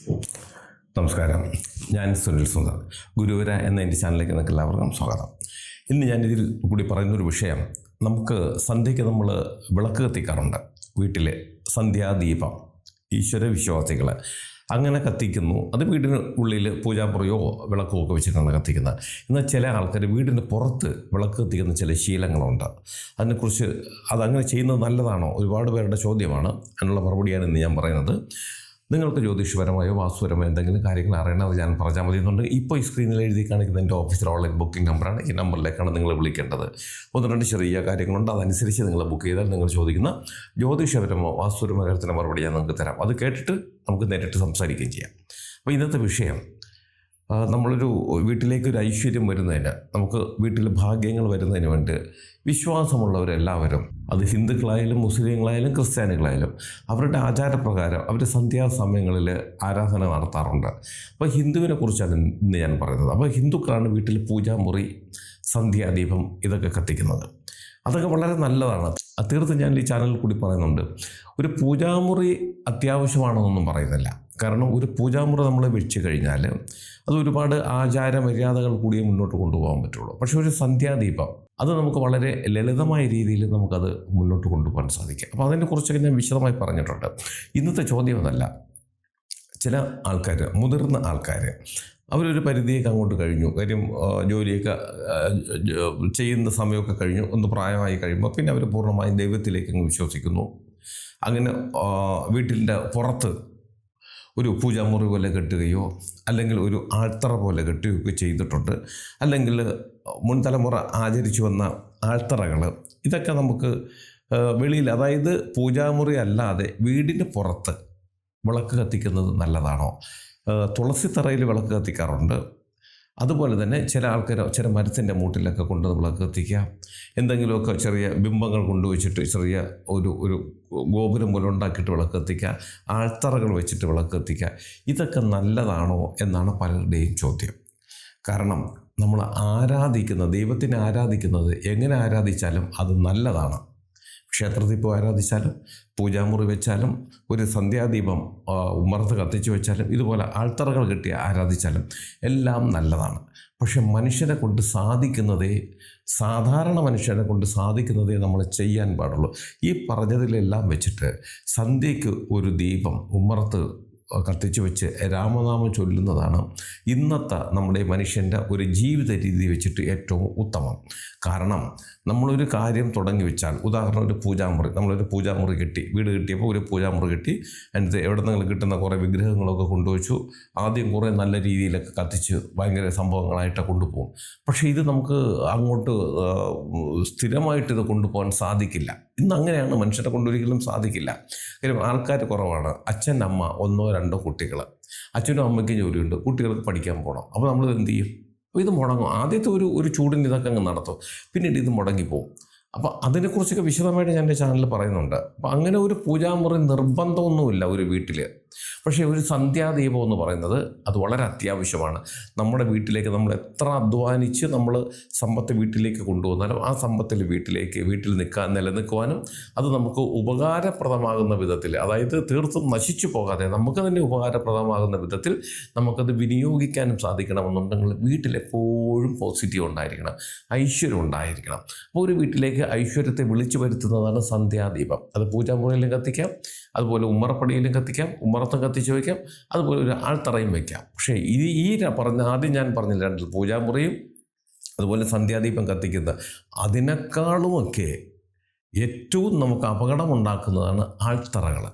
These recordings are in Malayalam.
നമസ്കാരം, ഞാൻ സുനിൽ സുന്ദർ. ഗുരുവര എന്ന എൻ്റെ ചാനലിലേക്ക് നിങ്ങൾക്ക് എല്ലാവർക്കും സ്വാഗതം. ഇന്ന് ഞാനിതിൽ കൂടി പറയുന്നൊരു വിഷയം, നമുക്ക് സന്ധ്യയ്ക്ക് നമ്മൾ വിളക്ക് കത്തിക്കാറുണ്ട്. വീട്ടിൽ സന്ധ്യാദീപം ഈശ്വര വിശ്വാസികൾ അങ്ങനെ കത്തിക്കുന്നു. അത് വീടിന് ഉള്ളിൽ പൂജാമുറിയോ വിളക്കോ ഒക്കെ വെച്ചിട്ടാണ് കത്തിക്കുന്നത്. എന്നാൽ ചില ആൾക്കാർ വീടിന് പുറത്ത് വിളക്ക് കത്തിക്കുന്ന ചില ശീലങ്ങളുണ്ട്. അതിനെക്കുറിച്ച് അതങ്ങനെ ചെയ്യുന്നത് നല്ലതാണോ? ഒരുപാട് പേരുടെ ചോദ്യമാണ്. അതിനുള്ള മറുപടിയാണ് ഇന്ന് ഞാൻ പറയുന്നത്. നിങ്ങൾക്ക് ജ്യോതിഷപരമായോ വാസ്തുപരമായോ എന്തെങ്കിലും കാര്യങ്ങൾ അറിയണത് ഞാൻ പറഞ്ഞാൽ മതി എന്നുണ്ട്. ഇപ്പോൾ ഈ സ്ക്രീനിൽ എഴുതി കാണിക്കുന്ന എൻ്റെ ഓഫീസിൽ ഓൺലൈൻ ബുക്കിംഗ് നമ്പറാണ്. ഈ നമ്പറിലേക്കാണ് നിങ്ങൾ വിളിക്കേണ്ടത്. ഒന്ന് രണ്ട് ചെറിയ കാര്യങ്ങളുണ്ട്, അതനുസരിച്ച് നിങ്ങൾ ബുക്ക് ചെയ്താൽ നിങ്ങൾ ചോദിക്കുന്ന ജ്യോതിഷപരമോ വാസ്തുപരമോ കാര്യത്തിൻ്റെ മറുപടി ഞാൻ നിങ്ങൾക്ക് തരാം. അത് കേട്ടിട്ട് നമുക്ക് നേരിട്ട് സംസാരിക്കുകയും ചെയ്യാം. അപ്പോൾ ഇന്നത്തെ വിഷയം, നമ്മളൊരു വീട്ടിലേക്കൊരു ഐശ്വര്യം വരുന്നതിന്, നമുക്ക് വീട്ടിൽ ഭാഗ്യങ്ങൾ വരുന്നതിന് വേണ്ടി വിശ്വാസമുള്ളവരെല്ലാവരും, അത് ഹിന്ദുക്കളായാലും മുസ്ലിങ്ങളായാലും ക്രിസ്ത്യാനികളായാലും, അവരുടെ ആചാരപ്രകാരം അവർ സന്ധ്യാസമയങ്ങളിൽ ആരാധന നടത്താറുണ്ട്. അപ്പോൾ ഹിന്ദുവിനെ കുറിച്ചാണ് ഇന്ന് ഞാൻ പറയുന്നത്. അപ്പോൾ ഹിന്ദുക്കളാണ് വീട്ടിൽ പൂജാമുറി, സന്ധ്യാദീപം ഇതൊക്കെ കത്തിക്കുന്നത്. അതൊക്കെ വളരെ നല്ലതാണ്. തീർത്തും ഞാൻ ഈ ചാനലിൽ കൂടി പറയുന്നുണ്ട്. ഒരു പൂജാമുറി അത്യാവശ്യമാണെന്നൊന്നും പറയുന്നില്ല. കാരണം ഒരു പൂജാമുറി നമ്മൾ വെച്ച് കഴിഞ്ഞാൽ അത് ഒരുപാട് ആചാര മര്യാദകൾ കൂടിയേ മുന്നോട്ട് കൊണ്ടുപോകാൻ പറ്റുള്ളൂ. പക്ഷേ ഒരു സന്ധ്യാദീപം അത് നമുക്ക് വളരെ ലളിതമായ രീതിയിൽ നമുക്കത് മുന്നോട്ട് കൊണ്ടുപോകാൻ സാധിക്കും. അപ്പോൾ അതിനെക്കുറിച്ചൊക്കെ ഞാൻ വിശദമായി പറഞ്ഞിട്ടുണ്ട്. ഇന്നത്തെ ചോദ്യം അതല്ല. ചില ആൾക്കാർ, മുതിർന്ന ആൾക്കാർ, അവരൊരു പരിധിയൊക്കെ അങ്ങോട്ട് കഴിഞ്ഞു, കാര്യം ജോലിയൊക്കെ ചെയ്യുന്ന സമയമൊക്കെ കഴിഞ്ഞു, ഒന്ന് പ്രായമായി കഴിയുമ്പോൾ പിന്നെ അവർ പൂർണ്ണമായും ദൈവത്തിലേക്ക് അങ്ങ് വിശ്വസിക്കുന്നു. അങ്ങനെ വീട്ടിൻ്റെ പുറത്ത് ഒരു പൂജാമുറി പോലെ കെട്ടുകയോ അല്ലെങ്കിൽ ഒരു ആൾത്തറ പോലെ കെട്ടുകയൊക്കെ ചെയ്തിട്ടുണ്ട്. അല്ലെങ്കിൽ മുൻ തലമുറ ആചരിച്ചു വന്ന ആൾത്തറകൾ, ഇതൊക്കെ നമുക്ക് വെളിയിൽ, അതായത് പൂജാമുറി അല്ലാതെ വീടിന് പുറത്ത് വിളക്ക് കത്തിക്കുന്നത് നല്ലതാണോ? തുളസിത്തറയിൽ വിളക്ക് കത്തിക്കാറുണ്ട്. അതുപോലെ തന്നെ ചില ആൾക്കാർ ചില മരത്തിൻ്റെ മൂട്ടിലൊക്കെ കൊണ്ട് വിളക്ക് കത്തിക്കുക. എന്തെങ്കിലുമൊക്കെ ചെറിയ ബിംബങ്ങൾ കൊണ്ടുവച്ചിട്ട് ചെറിയ ഒരു ഗോപുരം പോലെ ഉണ്ടാക്കിയിട്ട് വിളക്ക് കത്തിക്കുക. ആൾത്തറകൾ വെച്ചിട്ട് വിളക്ക് കത്തിക്കുക. ഇതൊക്കെ നല്ലതാണോ എന്നാണ് പലരുടെയും ചോദ്യം. കാരണം നമ്മൾ ആരാധിക്കുന്ന ദൈവത്തിനെ ആരാധിക്കുന്നത് എങ്ങനെ ആരാധിച്ചാലും അത് നല്ലതാണ്. ക്ഷേത്രത്തിൽ പോയി ആരാധിച്ചാലും, പൂജാമുറി വെച്ചാലും, ഒരു സന്ധ്യാദീപം ഉമ്മറത്ത് കത്തിച്ച് വെച്ചാലും, ഇതുപോലെ ആൾത്തറകൾ കെട്ടി ആരാധിച്ചാലും എല്ലാം നല്ലതാണ്. പക്ഷെ മനുഷ്യനെ കൊണ്ട് സാധിക്കുന്നതേ, സാധാരണ മനുഷ്യനെ കൊണ്ട് സാധിക്കുന്നതേ നമ്മൾ ചെയ്യാൻ പാടുള്ളൂ. ഈ പറഞ്ഞതിലെല്ലാം വെച്ചിട്ട് സന്ധ്യയ്ക്ക് ഒരു ദീപം ഉമ്മറത്ത് കത്തിച്ച് വെച്ച് രാമനാമം ചൊല്ലുന്നതാണ് ഇന്നത്തെ നമ്മുടെ മനുഷ്യൻ്റെ ഒരു ജീവിത രീതി വെച്ചിട്ട് ഏറ്റവും ഉത്തമം. കാരണം നമ്മളൊരു കാര്യം തുടങ്ങി വെച്ചാൽ, ഉദാഹരണം ഒരു പൂജാമുറി, നമ്മളൊരു പൂജാമുറി കെട്ടി, വീട് കിട്ടിയപ്പോൾ ഒരു പൂജാമുറി കെട്ടി, അതിനകത്ത് എവിടെ നിന്നെങ്കിലും കിട്ടുന്ന കുറേ വിഗ്രഹങ്ങളൊക്കെ കൊണ്ടുവച്ചു. ആദ്യം കുറേ നല്ല രീതിയിലൊക്കെ കത്തിച്ച് ഭയങ്കര സംഭവങ്ങളായിട്ട് കൊണ്ടുപോകും. പക്ഷേ ഇത് നമുക്ക് അങ്ങോട്ട് സ്ഥിരമായിട്ട് ഇത് കൊണ്ടുപോകാൻ സാധിക്കില്ല. ഇന്ന് അങ്ങനെയാണ്, മനുഷ്യരെ കൊണ്ടൊരിക്കലും സാധിക്കില്ല. കാര്യം ആൾക്കാർ കുറവാണ്. അച്ഛൻ, അമ്മ, ഒന്നോ രണ്ടോ കുട്ടികൾ, അച്ഛനും അമ്മയ്ക്കും ജോലിയുണ്ട്, കുട്ടികൾക്ക് പഠിക്കാൻ പോകണം. അപ്പോൾ നമ്മൾ എന്ത് ചെയ്യും? അപ്പോൾ ഇത് മുടങ്ങും. ആദ്യത്തെ ഒരു ചൂടിന് ഇതൊക്കെ അങ്ങ് നടത്തും, പിന്നീട് ഇത് മുടങ്ങിപ്പോവും. അപ്പോൾ അതിനെക്കുറിച്ചൊക്കെ വിശദമായിട്ട് ഞാൻ എൻ്റെ ചാനലിൽ പറയുന്നുണ്ട്. അപ്പോൾ അങ്ങനെ ഒരു പൂജാമുറി നിർബന്ധമൊന്നുമില്ല ഒരു വീട്ടിൽ. പക്ഷേ ഒരു സന്ധ്യാദീപം എന്ന് പറയുന്നത് അത് വളരെ അത്യാവശ്യമാണ്. നമ്മുടെ വീട്ടിലേക്ക് നമ്മൾ എത്ര അധ്വാനിച്ച് നമ്മൾ സമ്പത്ത് വീട്ടിലേക്ക് കൊണ്ടുവന്നാലും ആ സമ്പത്തിൽ വീട്ടിൽ നിലനിൽക്കുവാനും അത് നമുക്ക് ഉപകാരപ്രദമാകുന്ന വിധത്തിൽ, അതായത് തീർത്തും നശിച്ചു പോകാതെ നമുക്ക് തന്നെ ഉപകാരപ്രദമാകുന്ന വിധത്തിൽ നമുക്കത് വിനിയോഗിക്കാനും സാധിക്കണമെന്നുണ്ടെങ്കിൽ വീട്ടിലെപ്പോഴും പോസിറ്റീവ് ഉണ്ടായിരിക്കണം, ഐശ്വര്യം ഉണ്ടായിരിക്കണം. അപ്പോൾ ഒരു വീട്ടിലേക്ക് ഐശ്വര്യത്തെ വിളിച്ചു വരുത്തുന്നതാണ് സന്ധ്യാദീപം. അത് പൂജാമുറിയിലും കത്തിക്കാം, അതുപോലെ ഉമ്മറപ്പടിയിലും കത്തിക്കാം, ഉമ്മറത്തും കത്തിച്ച് വയ്ക്കാം, അതുപോലെ ഒരു ആൾത്തറയും വയ്ക്കാം. പക്ഷേ ആദ്യം ഞാൻ പറഞ്ഞില്ല, രണ്ടിൽ പൂജാമുറിയും അതുപോലെ സന്ധ്യാദീപം കത്തിക്കുന്ന അതിനേക്കാളുമൊക്കെ ഏറ്റവും നമുക്ക് അപകടമുണ്ടാക്കുന്നതാണ് ആൾത്തറകൾ.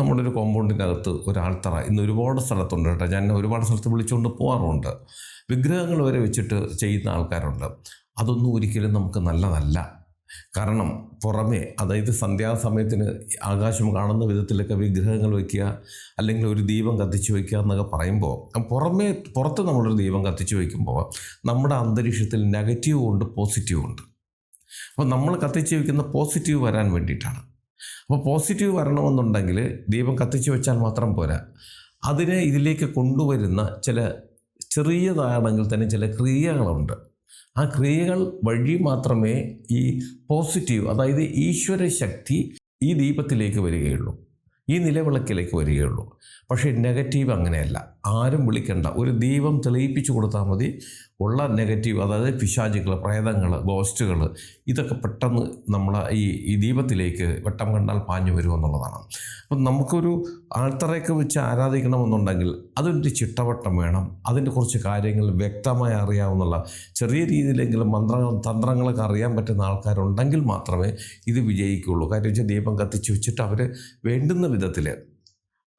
നമ്മുടെ ഒരു കോമ്പൗണ്ടിനകത്ത് ഒരു ആൾത്തറ ഇന്ന് ഒരുപാട് സ്ഥലത്തുണ്ട് കേട്ടോ. ഞാൻ ഒരുപാട് സ്ഥലത്ത് വിളിച്ചുകൊണ്ട് പോകാറുണ്ട്. വിഗ്രഹങ്ങൾ വരെ വെച്ചിട്ട് ചെയ്യുന്ന ആൾക്കാരുണ്ട്. അതൊന്നും ഒരിക്കലും നമുക്ക് നല്ലതല്ല. കാരണം പുറമേ, അതായത് സന്ധ്യാസമയത്തിന് ആകാശം കാണുന്ന വിധത്തിലൊക്കെ വിഗ്രഹങ്ങൾ വയ്ക്കുക, അല്ലെങ്കിൽ ഒരു ദീപം കത്തിച്ച് വയ്ക്കുക എന്നൊക്കെ പറയുമ്പോൾ, പുറത്ത് നമ്മളൊരു ദീപം കത്തിച്ച് വയ്ക്കുമ്പോൾ നമ്മുടെ അന്തരീക്ഷത്തിൽ നെഗറ്റീവും ഉണ്ട്, പോസിറ്റീവും ഉണ്ട്. അപ്പോൾ നമ്മൾ കത്തിച്ച് വയ്ക്കുന്ന പോസിറ്റീവ് വരാൻ വേണ്ടിയിട്ടാണ്. അപ്പോൾ പോസിറ്റീവ് വരണമെന്നുണ്ടെങ്കിൽ ദീപം കത്തിച്ച് വെച്ചാൽ മാത്രം പോരാ, അതിനെ ഇതിലേക്ക് കൊണ്ടുവരുന്ന ചില ചെറിയതാണെങ്കിൽ തന്നെ ചില ക്രിയകളുണ്ട്. ആ ക്രിയകൾ വഴി മാത്രമേ ഈ പോസിറ്റീവ്, അതായത് ഈശ്വര ശക്തി ഈ ദീപത്തിലേക്ക് വരികയുള്ളൂ. ഈ നിലവിളക്കിലേക്ക് വരികയുള്ളൂ. പക്ഷേ നെഗറ്റീവ് അങ്ങനെയല്ല. ആരും വിളിക്കണ്ട, ഒരു ദീപം തെളിയിപ്പിച്ചു കൊടുത്താൽ മതി. ഉള്ള നെഗറ്റീവ്, അതായത് പിശാചുകൾ, പ്രേതങ്ങൾ, ഗോസ്റ്റുകൾ, ഇതൊക്കെ പെട്ടെന്ന് നമ്മളെ ഈ ദീപത്തിലേക്ക് വെട്ടം കണ്ടാൽ പാഞ്ഞു വരുമെന്നുള്ളതാണ്. അപ്പം നമുക്കൊരു ആൾത്തറയൊക്കെ വെച്ച് ആരാധിക്കണമെന്നുണ്ടെങ്കിൽ അതിൻ്റെ ചിട്ടവട്ടം വേണം. അതിൻ്റെ കുറച്ച് കാര്യങ്ങൾ വ്യക്തമായി അറിയാവുന്നുള്ള, ചെറിയ രീതിയിലെങ്കിലും തന്ത്രങ്ങളൊക്കെ അറിയാൻ പറ്റുന്ന ആൾക്കാരുണ്ടെങ്കിൽ മാത്രമേ ഇത് വിജയിക്കുകയുള്ളൂ. കാര്യം വെച്ചാൽ ദീപം കത്തിച്ച് വെച്ചിട്ട് അവർ വേണ്ടുന്ന വിധത്തിൽ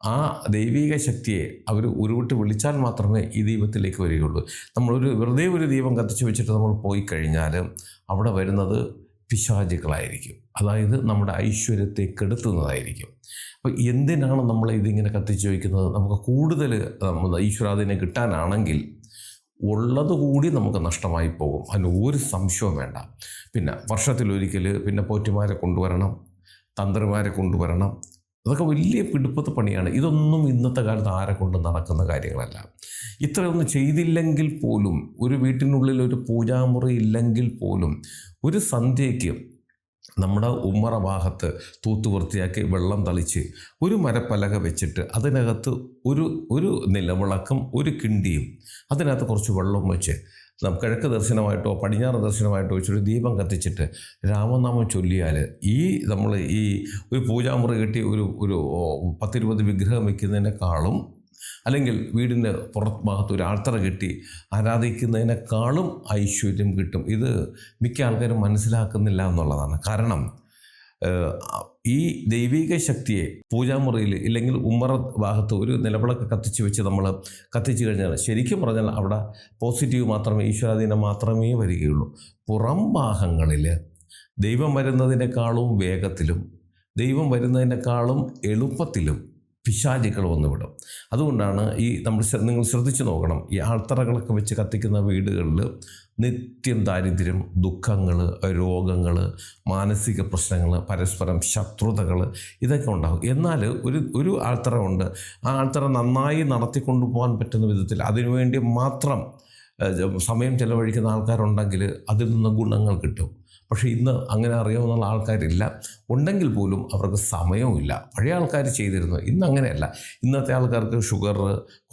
ആ ദൈവിക ശക്തിയെ അവർ ഉരുവിട്ട് വിളിച്ചാൽ മാത്രമേ ഈ ദീപത്തിലേക്ക് വരികയുള്ളൂ. വെറുതെ ഒരു ദീപം കത്തിച്ച് വെച്ചിട്ട് നമ്മൾ പോയി കഴിഞ്ഞാൽ അവിടെ വരുന്നത് പിശാചുക്കളായിരിക്കും. അതായത് നമ്മുടെ ഐശ്വര്യത്തെ കെടുത്തുന്നതായിരിക്കും. അപ്പോൾ എന്തിനാണ് നമ്മൾ ഇതിങ്ങനെ കത്തിച്ച് വയ്ക്കുന്നത്? നമുക്ക് കൂടുതൽ ഈശ്വരാധീനം കിട്ടാനാണെങ്കിൽ ഉള്ളത് കൂടി നമുക്ക് നഷ്ടമായി പോകും. അതിന് ഒരു സംശയവും വേണ്ട. പിന്നെ വർഷത്തിലൊരിക്കൽ പിന്നെ പോറ്റുമാരെ കൊണ്ടുവരണം, തന്ത്രിമാരെ കൊണ്ടുവരണം. അതൊക്കെ വലിയ പിടുപ്പത്ത് പണിയാണ്. ഇതൊന്നും ഇന്നത്തെ കാലത്ത് ആരെ കൊണ്ട് നടക്കുന്ന കാര്യങ്ങളല്ല. ഇത്രയൊന്നും ചെയ്തില്ലെങ്കിൽ പോലും, ഒരു വീട്ടിനുള്ളിൽ ഒരു പൂജാമുറി ഇല്ലെങ്കിൽ പോലും, ഒരു സന്ധ്യയ്ക്ക് നമ്മുടെ ഉമ്മറ ഭാഗത്ത് തൂത്ത് വൃത്തിയാക്കി വെള്ളം തളിച്ച് ഒരു മരപ്പലക വെച്ചിട്ട് അതിനകത്ത് ഒരു നിലവിളക്കും ഒരു കിണ്ടിയും അതിനകത്ത് കുറച്ച് വെള്ളം വെച്ച് കിഴക്ക് ദർശനമായിട്ടോ പടിഞ്ഞാറ് ദർശനമായിട്ടോ വെച്ചൊരു ദീപം കത്തിച്ചിട്ട് രാമനാമം ചൊല്ലിയാൽ നമ്മൾ ഈ ഒരു പൂജാമുറി കെട്ടി ഒരു 10-20 വിഗ്രഹം വയ്ക്കുന്നതിനേക്കാളും, അല്ലെങ്കിൽ വീടിൻ്റെ പുറത്ത് ഭാഗത്ത് ഒരു ആൾത്തറ കെട്ടി ആരാധിക്കുന്നതിനേക്കാളും ഐശ്വര്യം കിട്ടും. ഇത് മിക്ക ആൾക്കാരും മനസ്സിലാക്കുന്നില്ല എന്നുള്ളതാണ്. കാരണം ഈ ദൈവിക ശക്തിയെ പൂജാമുറിയിൽ ഇല്ലെങ്കിൽ ഉമ്മറ ഭാഗത്ത് ഒരു നിലവിളക്ക് കത്തിച്ച് വെച്ച് നമ്മൾ കത്തിച്ച് കഴിഞ്ഞാൽ ശരിക്കും പറഞ്ഞാൽ അവിടെ പോസിറ്റീവ് മാത്രമേ, ഈശ്വരാധീനം മാത്രമേ വരികയുള്ളൂ. പുറം ഭാഗങ്ങളിൽ ദൈവം വരുന്നതിനേക്കാളും വേഗത്തിലും ദൈവം വരുന്നതിനേക്കാളും എളുപ്പത്തിലും പിശാചുക്കൾ വന്നുവിടും. അതുകൊണ്ടാണ് നിങ്ങൾ ശ്രദ്ധിച്ചു നോക്കണം, ഈ ആൾത്തറകളൊക്കെ വെച്ച് കത്തിക്കുന്ന വീടുകളിൽ നിത്യം ദാരിദ്ര്യം, ദുഃഖങ്ങൾ, രോഗങ്ങൾ, മാനസിക പ്രശ്നങ്ങൾ, പരസ്പരം ശത്രുതകൾ, ഇതൊക്കെ ഉണ്ടാകും. എന്നാൽ ഒരു ആൾത്തറ ഉണ്ട്, ആ ആൾത്തറ നന്നായി നടത്തിക്കൊണ്ടു പോകാൻ പറ്റുന്ന വിധത്തിൽ അതിനുവേണ്ടി മാത്രം സമയം ചെലവഴിക്കുന്ന ആൾക്കാരുണ്ടെങ്കിൽ അതിൽ നിന്ന് ഗുണങ്ങൾ കിട്ടും. പക്ഷേ ഇന്ന് അങ്ങനെ അറിയാവുന്ന ആൾക്കാരില്ല. ഉണ്ടെങ്കിൽ പോലും അവർക്ക് സമയവുമില്ല. പഴയ ആൾക്കാർ ചെയ്തിരുന്നു, ഇന്ന് അങ്ങനെയല്ല. ഇന്നത്തെ ആൾക്കാർക്ക് ഷുഗർ,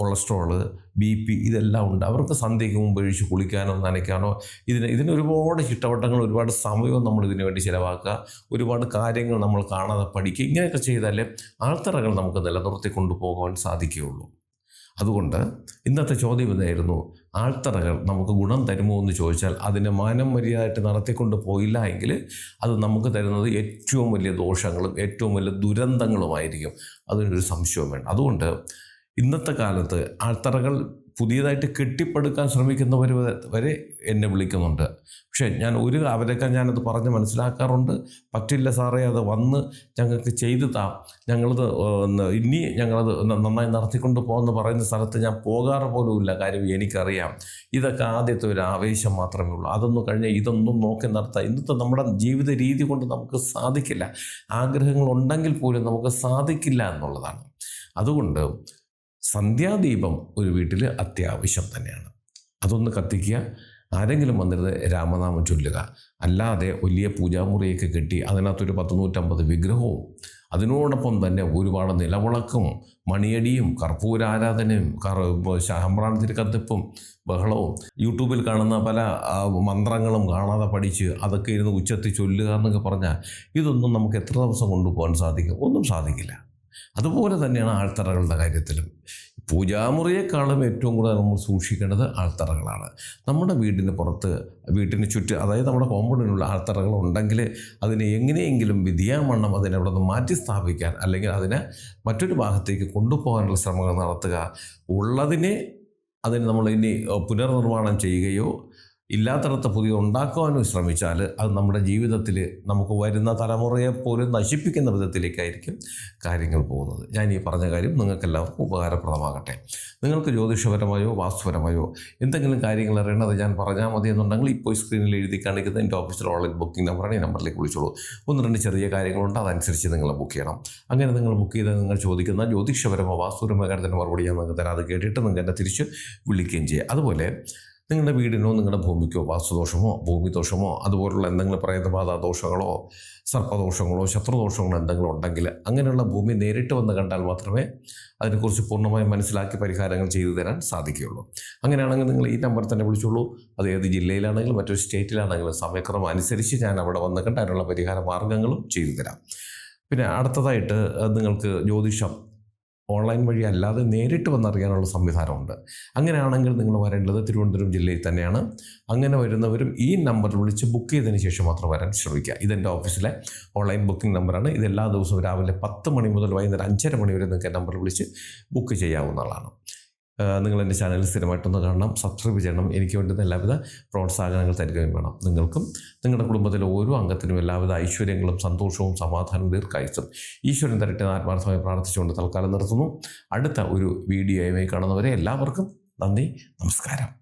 കൊളസ്ട്രോള്, BP ഇതെല്ലാം ഉണ്ട്. അവർക്ക് സന്ധ്യയ്ക്ക് മുമ്പ് ഒഴിച്ച് കുളിക്കാനോ നനയ്ക്കാനോ ഇതിന് ഒരുപാട് ചിട്ടവട്ടങ്ങൾ, ഒരുപാട് സമയവും നമ്മൾ ഇതിനു വേണ്ടി ചിലവാക്കുക, ഒരുപാട് കാര്യങ്ങൾ നമ്മൾ കാണാതെ പഠിക്കുക. ഇങ്ങനെയൊക്കെ ചെയ്താലേ ആൾത്തറകൾ നമുക്ക് നിലനിർത്തി കൊണ്ടുപോകാൻ സാധിക്കുകയുള്ളൂ. അതുകൊണ്ട് ഇന്നത്തെ ചോദ്യം ഇതായിരുന്നു, ആൾത്തറകൾ നമുക്ക് ഗുണം തരുമോ എന്ന് ചോദിച്ചാൽ അതിനെ മാനം മര്യാദയായിട്ട് നടത്തിക്കൊണ്ട് പോയില്ല എങ്കിൽ അത് നമുക്ക് തരുന്നത് ഏറ്റവും വലിയ ദോഷങ്ങളും ഏറ്റവും വലിയ ദുരന്തങ്ങളുമായിരിക്കും. അതിനൊരു സംശയവും വേണ്ട. അതുകൊണ്ട് ഇന്നത്തെ കാലത്ത് ആൾത്തറകൾ പുതിയതായിട്ട് കെട്ടിപ്പടുക്കാൻ ശ്രമിക്കുന്നവർ വരെ എന്നെ വിളിക്കുന്നുണ്ട്. പക്ഷേ അവരൊക്കെ ഞാനത് പറഞ്ഞ് മനസ്സിലാക്കാറുണ്ട്. പറ്റില്ല സാറേ, അത് വന്ന് ഞങ്ങൾക്ക് ചെയ്തു ഞങ്ങളത് നന്നായി നടത്തിക്കൊണ്ട് പോകുമെന്ന് പറയുന്ന സ്ഥലത്ത് ഞാൻ പോകാറ് പോലുമില്ല. കാര്യം എനിക്കറിയാം ഇതൊക്കെ ആദ്യത്തെ ഒരു ആവേശം മാത്രമേ ഉള്ളൂ. അതൊന്നും കഴിഞ്ഞാൽ ഇതൊന്നും നോക്കി നടത്താം. ഇന്നത്തെ നമ്മുടെ ജീവിത രീതി കൊണ്ട് നമുക്ക് സാധിക്കില്ല. ആഗ്രഹങ്ങളുണ്ടെങ്കിൽ പോലും നമുക്ക് സാധിക്കില്ല എന്നുള്ളതാണ്. അതുകൊണ്ട് സന്ധ്യാദീപം ഒരു വീട്ടിൽ അത്യാവശ്യം തന്നെയാണ്. അതൊന്ന് കത്തിക്കുക. ആരെങ്കിലും വന്നിരുന്ന് രാമനാമം ചൊല്ലുക. അല്ലാതെ വലിയ പൂജാമുറിയൊക്കെ കെട്ടി അതിനകത്തൊരു 100-150 വിഗ്രഹവും അതിനോടൊപ്പം തന്നെ ഒരുപാട് നിലവിളക്കും മണിയടിയും കർപ്പൂരാരാധനയും ശാമ്പ്രാണത്തിരി കത്തിപ്പും ബഹളവും യൂട്യൂബിൽ കാണുന്ന പല മന്ത്രങ്ങളും കാണാതെ പഠിച്ച് അതൊക്കെ ഇരുന്ന് ഉച്ചത്തിൽ ചൊല്ലുക എന്നൊക്കെ പറഞ്ഞാൽ ഇതൊന്നും നമുക്ക് എത്ര ദിവസം കൊണ്ടുപോകാൻ സാധിക്കും? ഒന്നും സാധിക്കില്ല. അതുപോലെ തന്നെയാണ് ആൾത്തറകളുടെ കാര്യത്തിലും. പൂജാമുറിയേക്കാളും ഏറ്റവും കൂടുതൽ നമ്മൾ സൂക്ഷിക്കേണ്ടത് ആൾത്തറകളാണ്. നമ്മുടെ വീടിന് പുറത്ത്, വീട്ടിന് ചുറ്റും, അതായത് നമ്മുടെ കോമ്പൗണ്ടിനുള്ള ആൾത്തറകൾ ഉണ്ടെങ്കിൽ അതിനെ എങ്ങനെയെങ്കിലും വിധിയാമണ്ണം അതിനവിടെ നിന്ന് മാറ്റി സ്ഥാപിക്കാൻ, അല്ലെങ്കിൽ അതിനെ മറ്റൊരു ഭാഗത്തേക്ക് കൊണ്ടുപോകാനുള്ള ശ്രമങ്ങൾ നടത്തുക. അതിന് നമ്മൾ ഇനി പുനർനിർമ്മാണം ചെയ്യുകയോ ഇല്ലാത്തടത്ത് പുതിയ ഉണ്ടാക്കുവാനും ശ്രമിച്ചാൽ അത് നമ്മുടെ ജീവിതത്തിൽ നമുക്ക് വരുന്ന തലമുറയെപ്പോലും നശിപ്പിക്കുന്ന വിധത്തിലേക്കായിരിക്കും കാര്യങ്ങൾ പോകുന്നത്. ഞാൻ ഈ പറഞ്ഞ കാര്യം നിങ്ങൾക്കെല്ലാവർക്കും ഉപകാരപ്രദമാകട്ടെ. നിങ്ങൾക്ക് ജ്യോതിഷപരമായോ വാസ്തുപരമായോ എന്തെങ്കിലും കാര്യങ്ങൾ അറിയണത് ഞാൻ പറഞ്ഞാൽ മതി എന്നുണ്ടെങ്കിൽ ഇപ്പോൾ സ്ക്രീനിൽ എഴുതി കാണിക്കുന്ന എൻ്റെ ഓഫീസിൽ ഓൺലൈൻ ബുക്കിംഗ് നമ്പറാണ്. ഈ നമ്പറിലേക്ക് വിളിച്ചോളൂ. 1-2 ചെറിയ കാര്യങ്ങളുണ്ട്, അതനുസരിച്ച് നിങ്ങൾ ബുക്ക് ചെയ്യണം. അങ്ങനെ നിങ്ങൾ ബുക്ക് ചെയ്താൽ നിങ്ങൾ ചോദിക്കുന്ന ജ്യോതിഷപരമോ വാസ്തുപരമോ കാര്യത്തിൻ്റെ മറുപടി ഞാൻ നിങ്ങൾക്ക് തരാം. അത് കേട്ടിട്ട് നിങ്ങൾക്ക് എന്നെ തിരിച്ച് വിളിക്കുകയും ചെയ്യുക. അതുപോലെ നിങ്ങളുടെ വീടിനോ നിങ്ങളുടെ ഭൂമിക്കോ വാസ്തുദോഷമോ ഭൂമിദോഷമോ അതുപോലുള്ള എന്തെങ്കിലും പ്രേതബാധ ദോഷങ്ങളോ സർപ്പദോഷങ്ങളോ ശത്രുദോഷങ്ങളോ എന്തെങ്കിലും ഉണ്ടെങ്കിൽ അങ്ങനെയുള്ള ഭൂമി നേരിട്ട് വന്ന് കണ്ടാൽ മാത്രമേ അതിനെക്കുറിച്ച് പൂർണ്ണമായി മനസ്സിലാക്കി പരിഹാരങ്ങൾ ചെയ്തു തരാൻ സാധിക്കുകയുള്ളൂ. അങ്ങനെയാണെങ്കിൽ നിങ്ങൾ ഈ നമ്പർ തന്നെ വിളിച്ചോളൂ. അത് ഏത് ജില്ലയിലാണെങ്കിലും മറ്റൊരു സ്റ്റേറ്റിലാണെങ്കിലും സമയക്രമം അനുസരിച്ച് ഞാൻ അവിടെ വന്ന് കണ്ട് അതിനുള്ള പരിഹാര മാർഗ്ഗങ്ങളും ചെയ്തു തരാം. പിന്നെ അടുത്തതായിട്ട് നിങ്ങൾക്ക് ജ്യോതിഷം ഓൺലൈൻ വഴി അല്ലാതെ നേരിട്ട് വന്നറിയാനുള്ള സംവിധാനമുണ്ട്. അങ്ങനെയാണെങ്കിൽ നിങ്ങൾ വരേണ്ടത് തിരുവനന്തപുരം ജില്ലയിൽ തന്നെയാണ്. അങ്ങനെ വരുന്നവരും ഈ നമ്പറിൽ വിളിച്ച് ബുക്ക് ചെയ്തതിന് ശേഷം മാത്രം വരാൻ ശ്രമിക്കുക. ഇതെൻ്റെ ഓഫീസിലെ ഓൺലൈൻ ബുക്കിംഗ് നമ്പറാണ്. ഇത് എല്ലാ ദിവസവും രാവിലെ 10 മണി മുതൽ വൈകുന്നേരം 5:30 മണി വരെ നിങ്ങൾക്ക് നമ്പറിൽ വിളിച്ച് ബുക്ക് ചെയ്യാവുന്നതാണ്. നിങ്ങൾ എൻ്റെ ചാനൽ സ്ഥിരമായിട്ടൊന്ന് കാണണം, സബ്സ്ക്രൈബ് ചെയ്യണം. എനിക്ക് വേണ്ടുന്ന എല്ലാവിധ പ്രോത്സാഹനങ്ങൾ തരികയും വേണം. നിങ്ങൾക്കും നിങ്ങളുടെ കുടുംബത്തിലെ ഓരോ അംഗത്തിനും എല്ലാവിധ ഐശ്വര്യങ്ങളും സന്തോഷവും സമാധാനവും ദീർഘായുസ്സും ഈശ്വരൻ തരട്ടെ ആത്മാർത്ഥമായി പ്രാർത്ഥിച്ചുകൊണ്ട് തൽക്കാലം നിർത്തുന്നു. അടുത്ത ഒരു വീഡിയോയുമായി കാണുന്നവരെ എല്ലാവർക്കും നന്ദി, നമസ്കാരം.